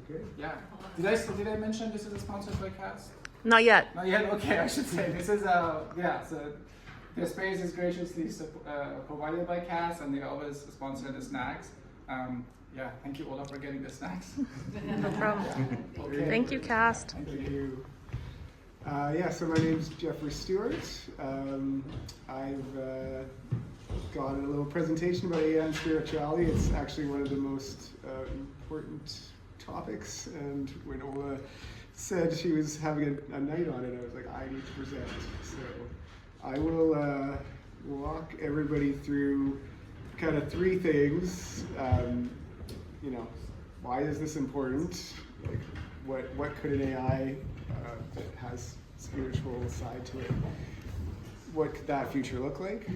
Okay. Yeah. Did I mention this is sponsored by CAST? Not yet. Not yet. Okay, I should say this is So the space is graciously provided by CAST, and they always sponsor the snacks. Thank you, Ola, for getting the snacks. No problem. Yeah. Okay. Thank you, Cast. Thank you. So my name's Jeffrey Stewart. I've got a little presentation about AI and spirituality. It's actually one of the most important topics, and when Ola said she was having a night on it, I was like, I need to present. So I will walk everybody through kind of three things. Why is this important? Like, what could an AI that has spiritual side to it, what could that future look like?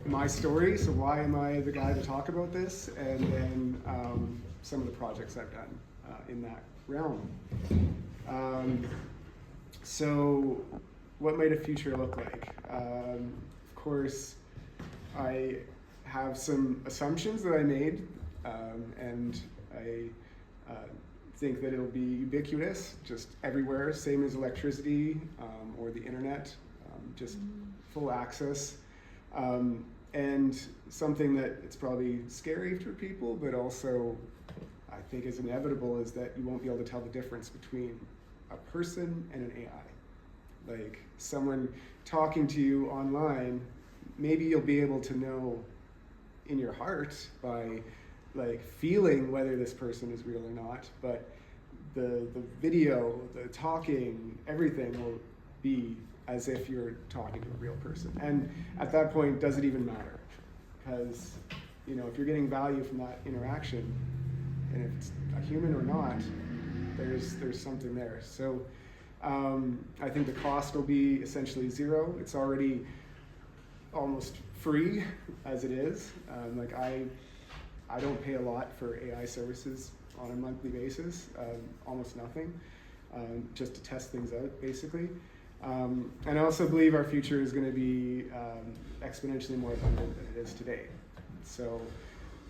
My story, so why am I the guy to talk about this? And then some of the projects I've done in that realm. So what might a future look like? Of course, I have some assumptions that I made, and I think that it'll be ubiquitous, just everywhere, same as electricity or the internet, just full access. And something that it's probably scary for people, but also I think is inevitable, is that you won't be able to tell the difference between a person and an AI. Like someone talking to you online, maybe you'll be able to know in your heart by like feeling whether this person is real or not, but the video, the talking, everything will be as if you're talking to a real person. And at that point, does it even matter? Because, if you're getting value from that interaction, and if it's a human or not, there's something there. So I think the cost will be essentially zero. It's already almost free as it is. I don't pay a lot for AI services on a monthly basis, almost nothing, just to test things out, basically. And I also believe our future is going to be exponentially more abundant than it is today. So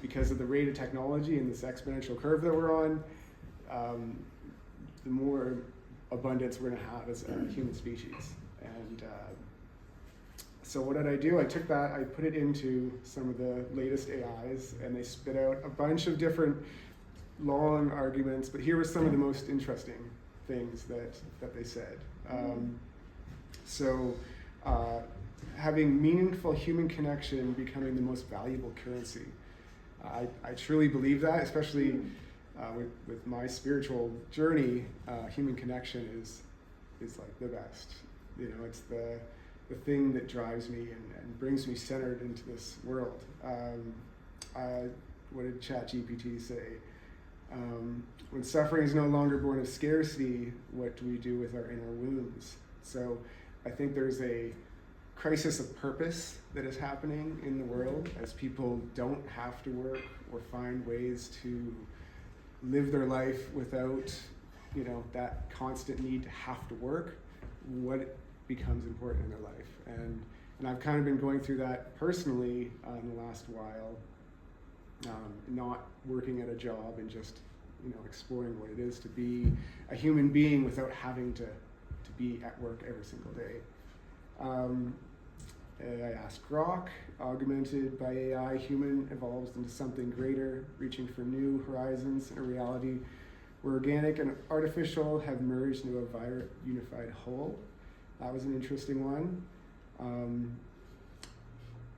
because of the rate of technology and this exponential curve that we're on, the more abundance we're going to have as a human species. And so what did I do? I took that, I put it into some of the latest AIs, and they spit out a bunch of different long arguments, but here were some of the most interesting things that they said. Having meaningful human connection becoming the most valuable currency. I truly believe that, especially with my spiritual journey. Human connection is like the best. It's the thing that drives me and brings me centered into this world. What did ChatGPT say? When suffering is no longer born of scarcity, what do we do with our inner wounds? So I think there's a crisis of purpose that is happening in the world as people don't have to work or find ways to live their life without, that constant need to have to work. What becomes important in their life? And I've kind of been going through that personally in the last while, not working at a job and just exploring what it is to be a human being without having to be at work every single day. I asked Grok, augmented by AI, human evolves into something greater, reaching for new horizons in a reality where organic and artificial have merged into a unified whole. That was an interesting one.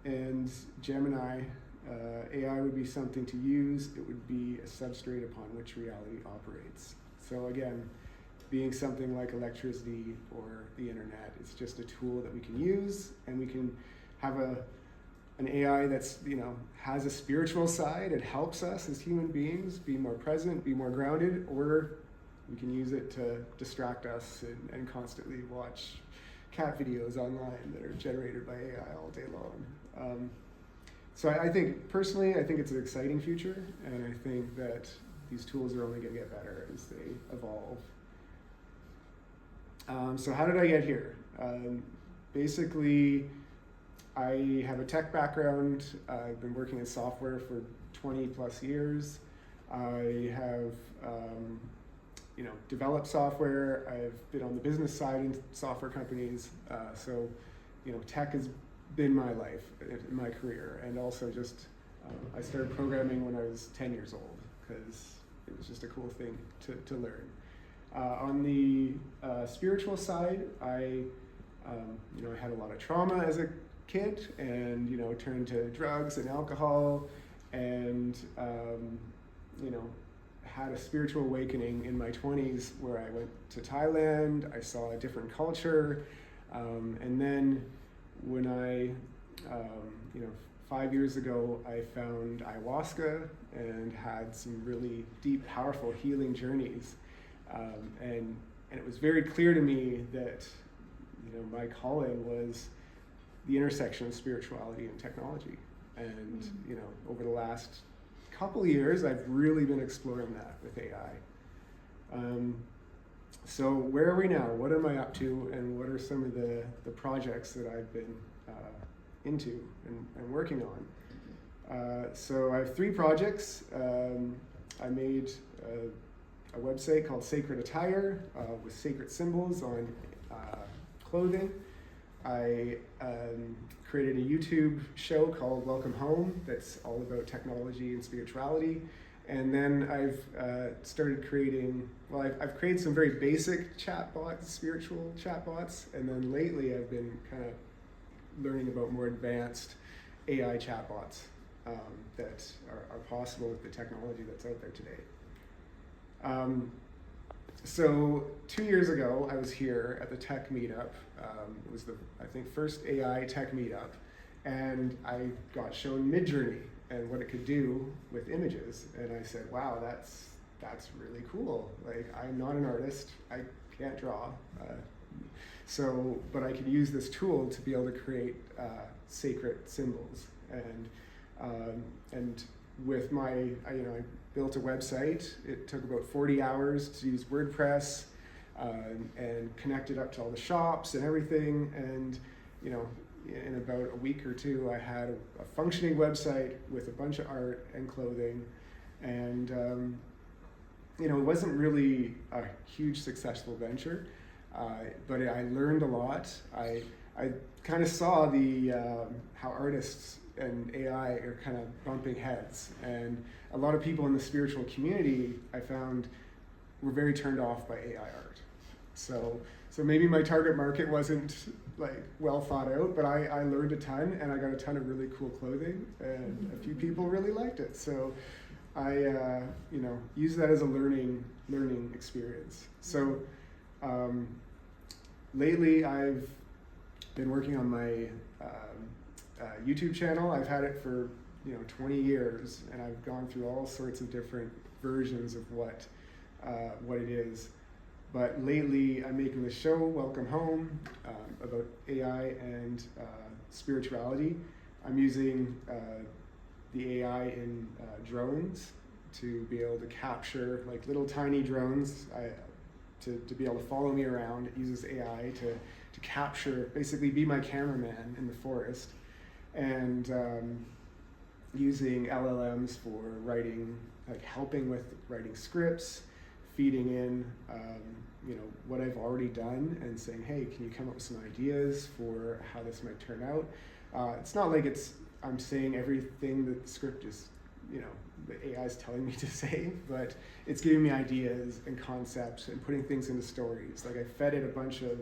And Gemini, AI would be something to use. It would be a substrate upon which reality operates. So again, being something like electricity or the internet, it's just a tool that we can use, and we can have an AI that's has a spiritual side. It helps us as human beings be more present, be more grounded, or we can use it to distract us and constantly watch cat videos online that are generated by AI all day long. So I think, personally, I think it's an exciting future, and I think that these tools are only going to get better as they evolve. So how did I get here? Basically, I have a tech background. I've been working in software for 20 plus years. I have developed software. I've been on the business side in software companies. So, tech has been my life, in my career. And also just, I started programming when I was 10 years old because it was just a cool thing to learn. On the spiritual side, I had a lot of trauma as a kid and, turned to drugs and alcohol and, had a spiritual awakening in my 20s where I went to Thailand. I saw a different culture. And then when I, 5 years ago, I found ayahuasca and had some really deep, powerful healing journeys. And it was very clear to me that, my calling was the intersection of spirituality and technology. And, over the last couple years, I've really been exploring that with AI. So where are we now? What am I up to? And what are some of the projects that I've been into and working on? So I have 3 projects. I made a website called Sacred Attire with sacred symbols on clothing. I created a YouTube show called Welcome Home that's all about technology and spirituality. And then I've started creating, I've created some very basic chatbots, spiritual chatbots. And then lately I've been kind of learning about more advanced AI chatbots that are possible with the technology that's out there today. So 2 years ago, I was here at the tech meetup. It was the, I think, first AI tech meetup. And I got shown Midjourney and what it could do with images. And I said, wow, that's really cool. Like, I'm not an artist. I can't draw. But I could use this tool to be able to create sacred symbols. And with my, I built a website. It took about 40 hours to use WordPress and connect it up to all the shops and everything. And, in about a week or 2, I had a functioning website with a bunch of art and clothing. And, it wasn't really a huge successful venture, but I learned a lot. I kind of saw how artists and AI are kind of bumping heads. And a lot of people in the spiritual community, I found, were very turned off by AI art. So maybe my target market wasn't well thought out, but I learned a ton and I got a ton of really cool clothing and a few people really liked it. So I use that as a learning experience. So lately I've been working on my YouTube channel. I've had it for 20 years, and I've gone through all sorts of different versions of what it is. But lately, I'm making the show Welcome Home about AI and spirituality. I'm using the AI in drones to be able to capture little tiny drones to be able to follow me around. It uses AI to capture, basically be my cameraman in the forest. And using LLMs for writing, helping with writing scripts, feeding in, what I've already done and saying, hey, can you come up with some ideas for how this might turn out? It's not like I'm saying everything that the script is, the AI is telling me to say, but it's giving me ideas and concepts and putting things into stories. I fed it a bunch of,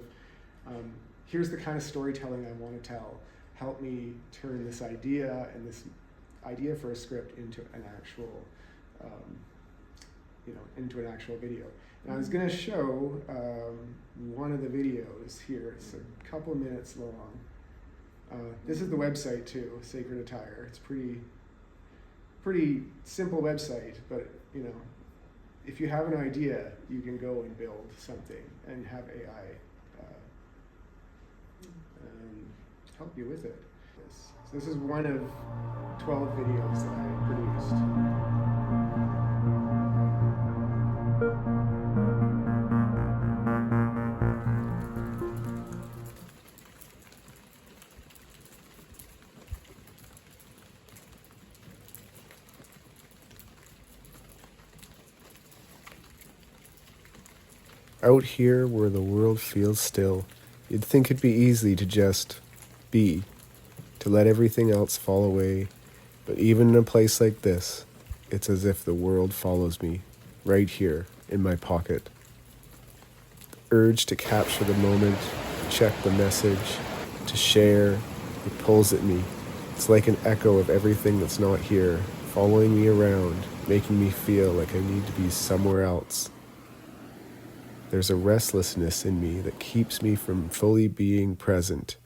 here's the kind of storytelling I want to tell. Help me turn this idea and this idea for a script into an actual, into an actual video. And I was going to show one of the videos here. It's a couple minutes long. This is the website too, Sacred Attire. It's pretty simple website, but if you have an idea, you can go and build something and have AI help you with it. So this is one of 12 videos that I produced. Out here where the world feels still, you'd think it'd be easy to just be, to let everything else fall away. But even in a place like this, it's as if the world follows me, right here in my pocket. The urge to capture the moment, to check the message, to share, it pulls at me. It's like an echo of everything that's not here, following me around, making me feel like I need to be somewhere else. There's a restlessness in me that keeps me from fully being present.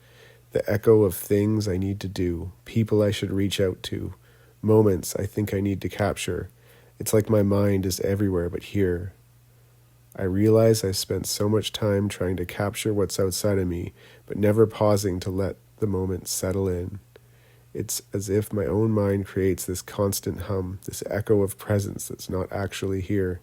The echo of things I need to do, people I should reach out to, moments I think I need to capture. It's like my mind is everywhere but here. I realize I've spent so much time trying to capture what's outside of me, but never pausing to let the moment settle in. It's as if my own mind creates this constant hum, this echo of presence that's not actually here.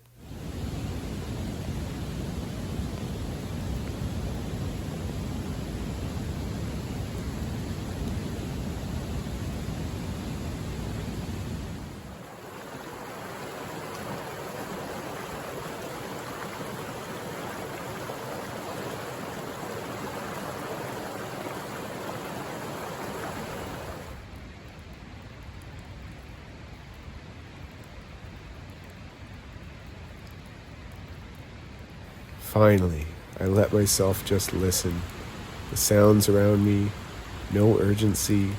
Finally, I let myself just listen. The sounds around me, no urgency,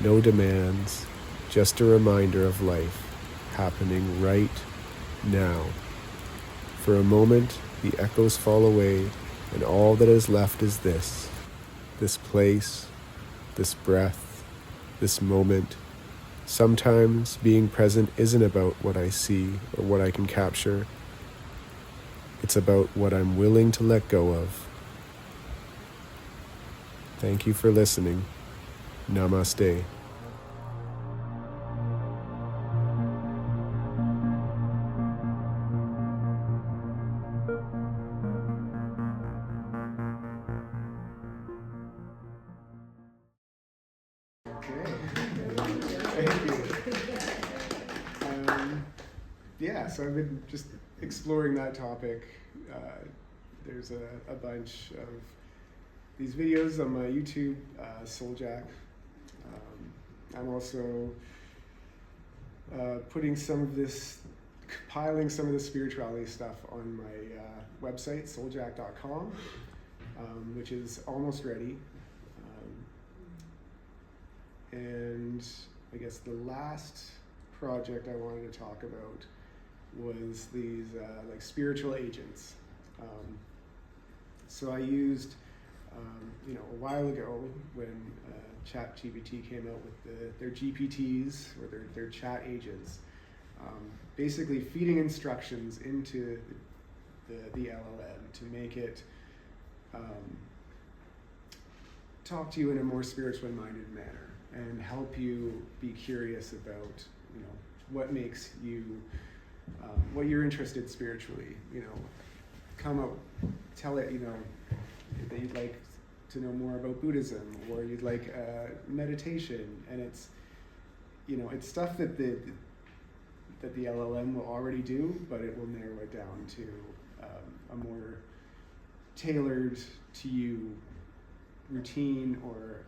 no demands, just a reminder of life happening right now. For a moment, the echoes fall away, and all that is left is this place, this breath, this moment. Sometimes being present isn't about what I see or what I can capture. It's about what I'm willing to let go of. Thank you for listening. Namaste. Okay. Thank you. Yeah, so I've been just exploring that topic. There's a bunch of these videos on my YouTube, soaljack. I'm also compiling some of the spirituality stuff on my website, soaljack.com, which is almost ready. And I guess the last project I wanted to talk about was these like spiritual agents. So I used, a while ago when ChatGPT came out with their GPTs or their chat agents, basically feeding instructions into the LLM to make it talk to you in a more spiritually minded manner and help you be curious about, what makes you, what you're interested spiritually. Come up, tell it, that you'd like to know more about Buddhism, or you'd like meditation, and it's, it's stuff that the LLM will already do, but it will narrow it down to a more tailored to you routine or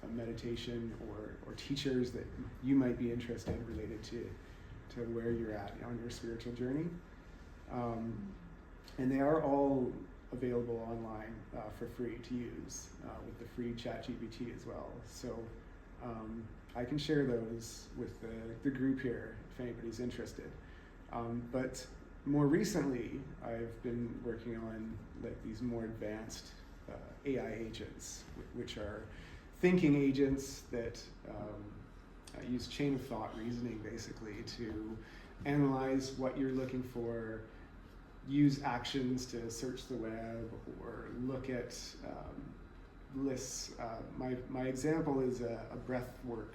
a meditation or teachers that you might be interested in related to where you're at on your spiritual journey. And they are all available online for free to use with the free ChatGPT as well. So I can share those with the group here if anybody's interested. But more recently, I've been working on like these more advanced AI agents, which are thinking agents that use chain of thought reasoning basically to analyze what you're looking for, use actions to search the web, or look at lists. My example is a breathwork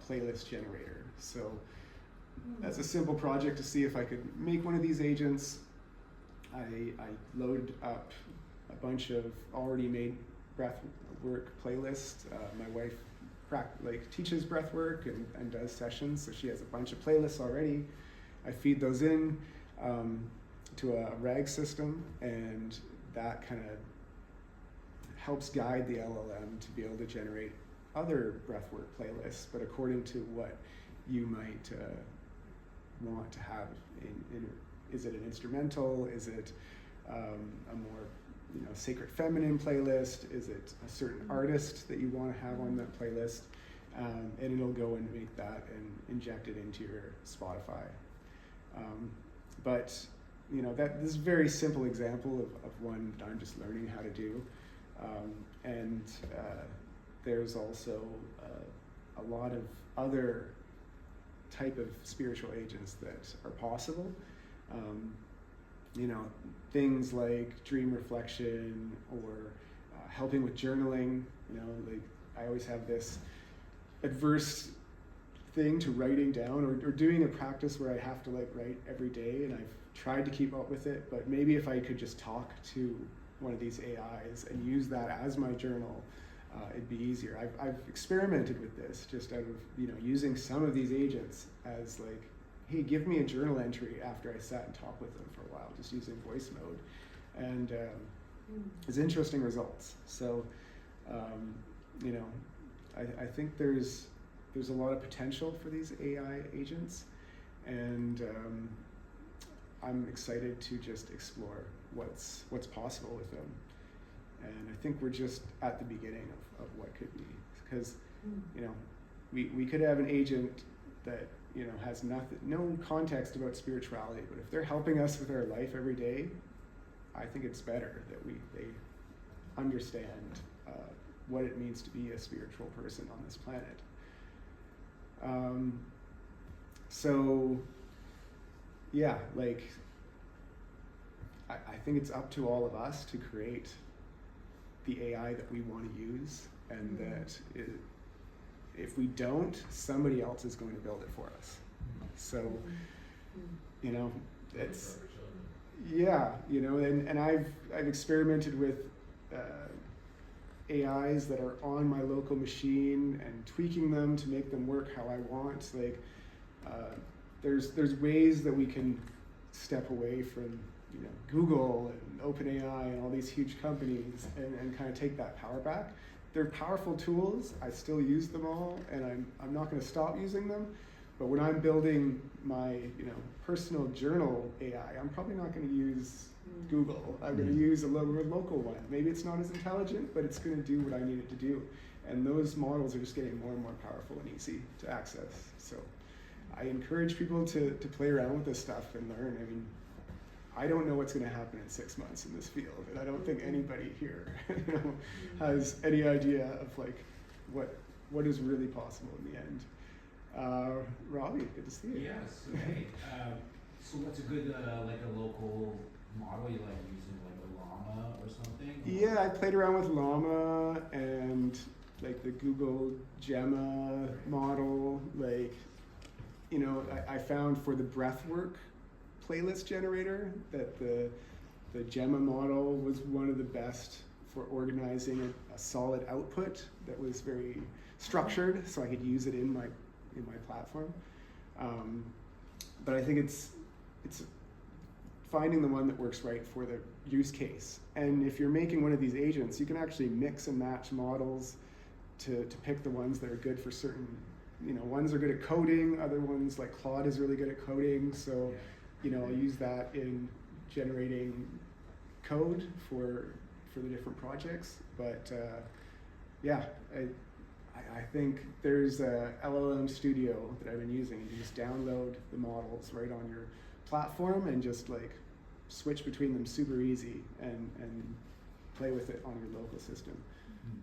playlist generator. So that's a simple project to see if I could make one of these agents. I loaded up a bunch of already made breathwork playlists. My wife teaches breathwork and does sessions, so she has a bunch of playlists already. I feed those in. to a rag system, and that kind of helps guide the LLM to be able to generate other breathwork playlists, but according to what you might want to have in is it an instrumental? Is it a more sacred feminine playlist? Is it a certain artist that you want to have on that playlist? And it'll go and make that and inject it into your Spotify. But this is a very simple example of one that I'm just learning how to do. There's also a lot of other type of spiritual agents that are possible. Things like dream reflection or helping with journaling. Like I always have this adverse thing to writing down or doing a practice where I have to write every day, and I've tried to keep up with it, but maybe if I could just talk to one of these AIs and use that as my journal, it'd be easier. I've experimented with this just out of using some of these agents as hey, give me a journal entry after I sat and talked with them for a while, just using voice mode, and it's interesting results. So I think there's a lot of potential for these AI agents, and I'm excited to just explore what's possible with them. And I think we're just at the beginning of what could be, because we could have an agent that has no context about spirituality, but if they're helping us with our life every day, I think it's better that they understand what it means to be a spiritual person on this planet. So yeah, I think it's up to all of us to create the AI that we want to use, and that if we don't, somebody else is going to build it for us. So it's and I've experimented with AIs that are on my local machine and tweaking them to make them work how I want. There's ways that we can step away from Google and OpenAI and all these huge companies and kind of take that power back. They're powerful tools. I still use them all, and I'm not going to stop using them. But when I'm building my personal journal AI, I'm probably not going to use Google. I'm going to use a local one. Maybe it's not as intelligent, but it's going to do what I need it to do. And those models are just getting more and more powerful and easy to access. So I encourage people to play around with this stuff and learn. I mean, I don't know what's going to happen in 6 months in this field, and I don't think anybody here has any idea of what is really possible in the end. Robbie, good to see you. Yes, okay. So what's a good a local model you like using, a llama or something? Yeah, I played around with llama and the Google Gemma model. I found for the breathwork playlist generator that the Gemma model was one of the best for organizing a solid output that was very structured, so I could use it in my platform. But I think it's finding the one that works right for the use case. And if you're making one of these agents, you can actually mix and match models to pick the ones that are good for certain. Ones are good at coding, other ones like Claude is really good at coding. So. I'll use that in generating code for the different projects. But I think there's a LLM Studio that I've been using. You just download the models right on your platform and just switch between them super easy and play with it on your local system. Mm-hmm.